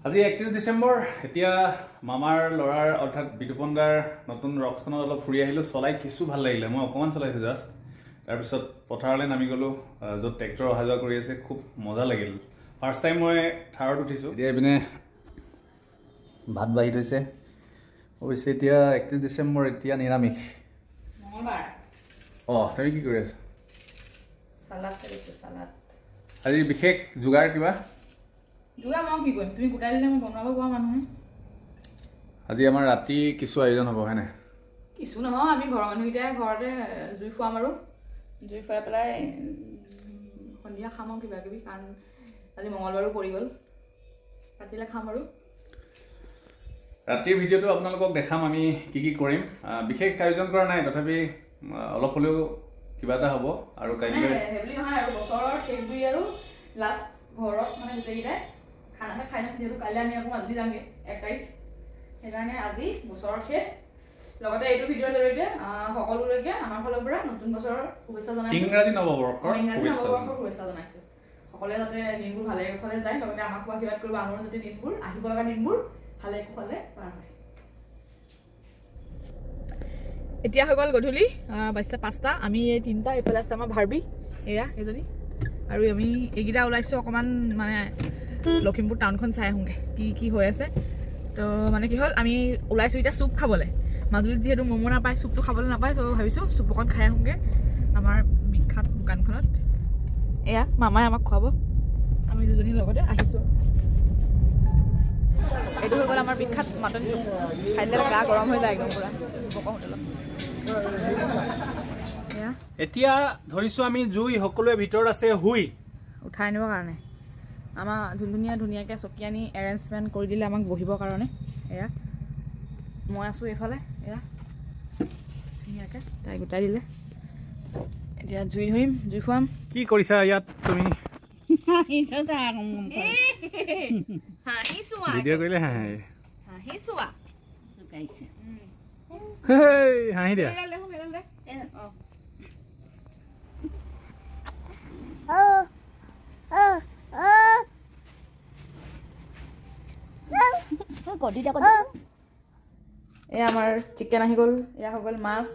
আজি 31 ডিসেম্বৰ এতিয়া মামাৰ লৰাৰ অৰ্থাৎ বিতুপনদাৰ নতুন ৰক্সখনত অলপ ফুৰি আহিলো চলাই কিছু ভাল লাগিলে মই অকমান চলাইছো জাস্ট তাৰ পিছত পথাৰলৈ নামি গলো যত ট্ৰেক্টৰ অহা যোৱা কৰি আছে খুব মজা লাগিল ফাৰ্স্ট টাইম মই থাৰত উঠিছো এতিয়া ইপিনে ভাত বাঢ়ি থৈছে অৱশ্যে এতিয়া 31 ডিসেম্বৰ এতিয়া নিৰামিষ মঙ্গলবাৰ তুমি কি কৰি আছা সালাদ কৰিছো সালাদ আজি বিশেষ যোগাৰ কিবা দুয়া মই কি কৰিম তুমি গুটাই দিলে মই বনাব পৰা মানুহে আজি আমাৰ ৰাতি কিছু আয়োজন হ'ব হয়নে কিছু নহয় আমি ঘৰৰ মানুহকেইটাই ঘৰতে জুই ফুৱাম আৰু জুই ফুৱাই পেলাই সন্ধিয়া খাম কিবা কিবি কাৰণ আজি মঙ্গলবাৰো পৰি গ'ল ৰাতিলে খাম আৰু ৰাতিৰ ভিডিঅ'টো আপোনালোকক দেখাম আমি কি কৰিম বিশেষ আয়োজন কৰা নাই তথাপি অলপ হলেও কিবা এটা হ'ব আৰু কাইলৈ হেভলি নহয় আৰু বছৰৰ শেষ দুই আৰু লাষ্ট ঘৰত মানে গোটেইকেইটাই খানাটা খাই নাম যিহেতু কাইলৈ আমি আকৌ মাজুলী যামগে 1 তাৰিখ সেইকাৰণে আজি বছৰৰ শেষ লগতে এইটো ভিডিঅ'ৰ জৰিয়তে সকলোলৈকে আমাৰ ফালৰ পৰা নতুন বছৰৰ শুভেচ্ছা জনাইছো ইংৰাজী নৱবৰ্ষৰ শুভেচ্ছা জনাইছো সকলোৱে যাতে দিনবোৰ ভালে কুশলে যায় লগতে আমাক আশীৰ্বাদ কৰিব আমাৰ যাতে দিনবোৰ আহিব লগা দিনবোৰ ভালে কুশলে পাৰ হয় এতিয়া হৈ গ'ল গধূলি 5টা আমি এই 3টা এইফালে আছে আমাৰ ভাৰ্বি এয়া এজনী আৰু আমি এইকেইটা ওলাইছো অকমান মানে লখিমপুৰ টাউনখন চাই আহোঁগে কি হৈ আছে তো মানে কি হ'ল আমি ওলাইছো এতিয়া চুপ খাবলৈ মাজুলীত যিহেতু ম'ম' নাপায় চুপটো খাবলৈ নাপায় তো ভাবিছো চুপ অকণ খাই আহোঁগে আমাৰ বিখ্যাত দোকানখনত এয়া মামাই আমাক খুৱাব আমি দুজনীৰ লগতে আহিছো এইটো হৈ গ'ল আমাৰ বিখ্যাত মাটন চুপ খাই দিলে গা গৰম হৈ যায় একদম পুৰা হোটেলত এতিয়া ধৰিছো আমি জুই সকলোৱে ভিতৰত আছে হুই উঠাই আনিবৰ কাৰণে আমাৰ ধুনীয়াকৈ চকী আনি এৰেঞ্জমেণ্ট কৰি দিলে আমাক বহিবৰ কাৰণে এয়া মই আছোঁ এইফালে এয়া ধুনীয়াকৈ তাই গোটাই দিলে এতিয়া জুই ধৰিম জুই খুৱাম কি কৰিছা ইয়াত তুমি ভিডিঅ' কৰিলে হাঁহি দিয়া এয়া আমাৰ চিকেন আহি গ'ল এয়া হৈ গ'ল মাছ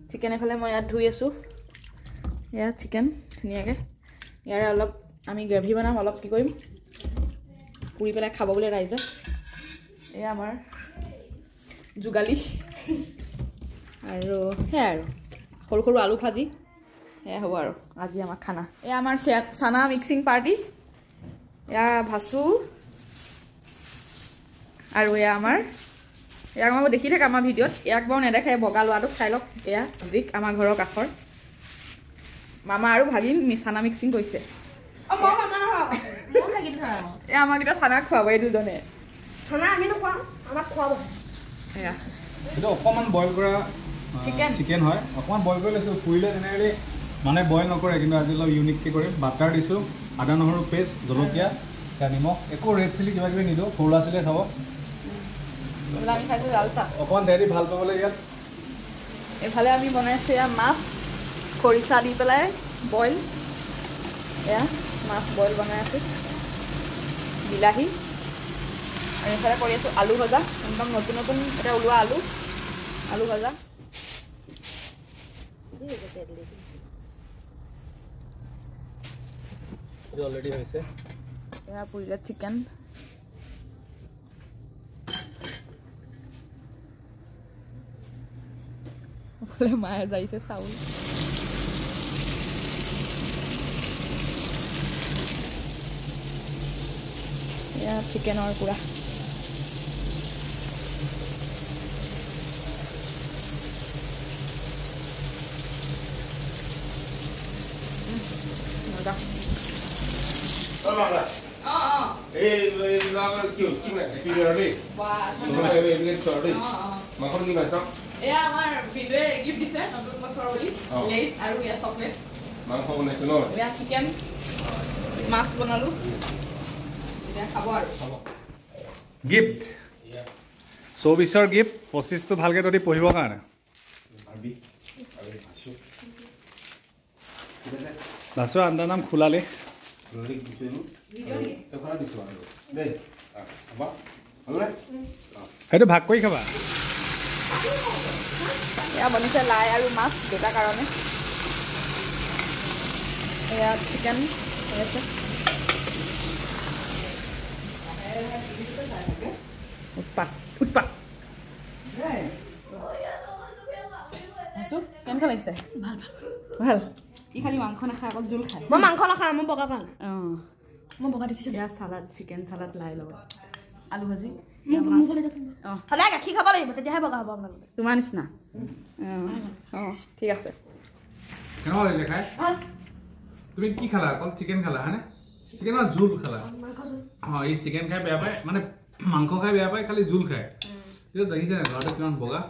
চিকেন এফালে মই ইয়াত ধুই আছোঁ এয়া চিকেন ধুনীয়াকৈ ইয়াৰে অলপ আমি গ্ৰেভি বনাম অলপ কি কৰিম পুৰি পেলাই খাব বোলে ৰাইজে এয়া আমাৰ যোগালী আৰু সেয়াই আৰু সৰু সৰু আলু ভাজি সেয়া হ'ব আৰু আজি আমাৰ খানা এয়া আমাৰ চানা মিক্সিং পাৰ্টি এয়া ভাচু আৰু এয়া আমাৰ ইয়াক মই দেখি থাকা আমাৰ ভিডিঅ'ত ইয়াক বাৰু নেদেখাই বগা লোৱাটোক চাই লওক এয়া ৰিক আমাৰ ঘৰৰ কাষৰ মামা আৰু ভাগিন চানা মিক্সিং কৰিছে এয়া আমাক এতিয়া চানা খুৱাব এই দুজনে এয়া এইটো অকণমান বইল কৰা চিকেন হয় অকণমান বইল কৰি লৈছোঁ ফুৰিলে তেনেকৈ মানে বইল নকৰে কিন্তু আজি অলপ ইউনিককৈ কৰিম বাটাৰ দিছোঁ আদা নহৰু পেষ্ট জলকীয়া নিমখ একো ৰেড চিলি কিবা কিবি নিদিওঁ সৰু ল'ৰা ছোৱালীয়ে খাব আমি খাইছোঁ লাল চাহ অকণমান দেৰি ভাল পাবলৈ ইয়াত এইফালে আমি বনাইছোঁ এয়া মাছ খৰিচা দি পেলাই বইল এয়া মাছ বইল বনাই আছোঁ বিলাহী আৰু এইফালে কৰি আছোঁ আলু ভজা একদম নতুন এতিয়া ওলোৱা আলু ভজা অলৰেডি হৈছে এয়া পুৰিলে চিকেন মায়ে যাইছে চাউল এয়া চিকেনৰ পুৰা মজা এয়া আমাৰ ভিডিঅ'য়ে গিফ্ট দিছে নতুন বছৰ বুলি লেইজ আৰু এয়া চকলেট মাংস বনাইছোঁ ন এয়া চিকেন মাছ বনালোঁ এতিয়া খাব আৰু গিফ্ট 24ৰ গিফ্ট 25টো ভালকৈ তহঁতি পঢ়িবৰ কাৰণে ভাচুৰ আন্দাৰ নাম খোলালে ভিডিঅ' সেইটো ভাগ কৰি খাবা এয়া বনিছে লাই আৰু মাছ দেউতাৰ কাৰণে এয়া চিকেন আছে উৎপাত উৎপাত আছো কেনেকুৱা লাগিছে ভাল ভাল ই খালি মাংস নাখায় আকৌ জোল খায় মই মাংস নাখাওঁ মই বগা পাওঁ অঁ মই বগা দেখিছোঁ এয়া চালাড চিকেন চালাড লাই লগত আলু ভাজি অঁ সদায় গাখীৰ খাব লাগিব তেতিয়াহে বগা হ'ব আপোনালোকে তোমাৰ নিচিনা অঁ ঠিক আছে কেনেকুৱা লাগিলে খাই তুমি কি খালা অকল চিকেন খালা হয়নে চিকেনৰ জোল খালা অঁ এই চিকেন খাই বেয়া পায় মানে মাংস খাই বেয়া পায় খালি জোল খায় এইটো দেখিছে ঘৰতে কিমান বগা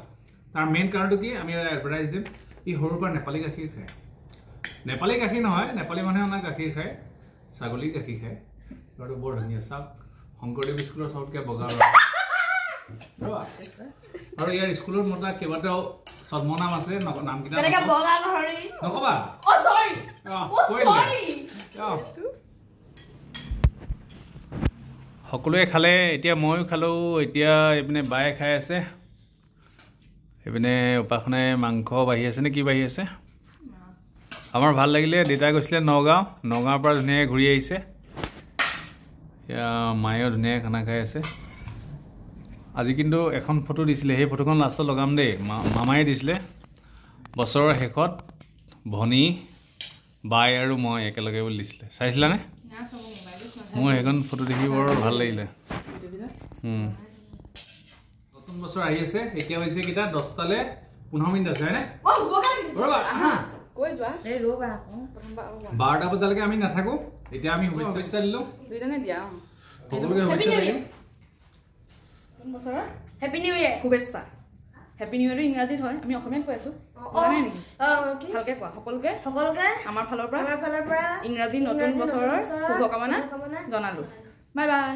তাৰ মেইন কাৰণটো কি আমি এডভাৰটাইজ দিম ই সৰুৰ পৰা নেপালী গাখীৰ খায় নেপালী গাখীৰ নহয় নেপালী মানুহে অনা গাখীৰ খায় ছাগলী গাখীৰ খায় ল'ৰাটো বৰ ধুনীয়া চাওক শংকৰদেৱ স্কুলৰ চবতকৈ বগা আৰু ইয়াৰ স্কুলত মতা কেইবাটাও ছদ্মনাম আছে নামকেইটা নকবা সকলোৱে খালে এতিয়া ময়ো খালোঁ এতিয়া এইপিনে বায়ে খাই আছে এইপিনে উপাসনাই মাংস বাঢ়ি আছে নে কি বাঢ়ি আছে আমাৰ ভাল লাগিলে দেউতাই গৈছিলে নগাঁৱৰ পৰা ধুনীয়াকৈ ঘূৰি আহিছে এয়া মায়েও ধুনীয়াকৈ খানা খাই আছে আজি কিন্তু এখন ফটো দিছিলে সেই ফটোখন লাষ্টত লগাম দেই মামায়ে দিছিলে বছৰৰ শেষত ভনী বাই আৰু মই একেলগে বুলি দিছিলে চাইছিলানে মোৰ সেইখন ফটো দেখি বৰ ভাল লাগিলে নতুন বছৰ আহি আছে এতিয়া হৈছে কেইটা 10টালৈ 15 মিনিট আছে হয়নে 12টা বজালৈকে আমি নাথাকো এতিয়া আমি শুভেচ্ছা দিলোঁ সকলোকে শুভেচ্ছা দিম হেপী নিউ ইয়েৰ শুভেচ্ছা হেপী নিউ ইয়েৰ ইংৰাজীত হয় আমি অসমীয়াত কৈ আছোঁ ভালকৈ কোৱা সকলোকে আমাৰ ফালৰ পৰা ইংৰাজী নতুন বছৰৰ শুভকামনা জনালোঁ বাই বাই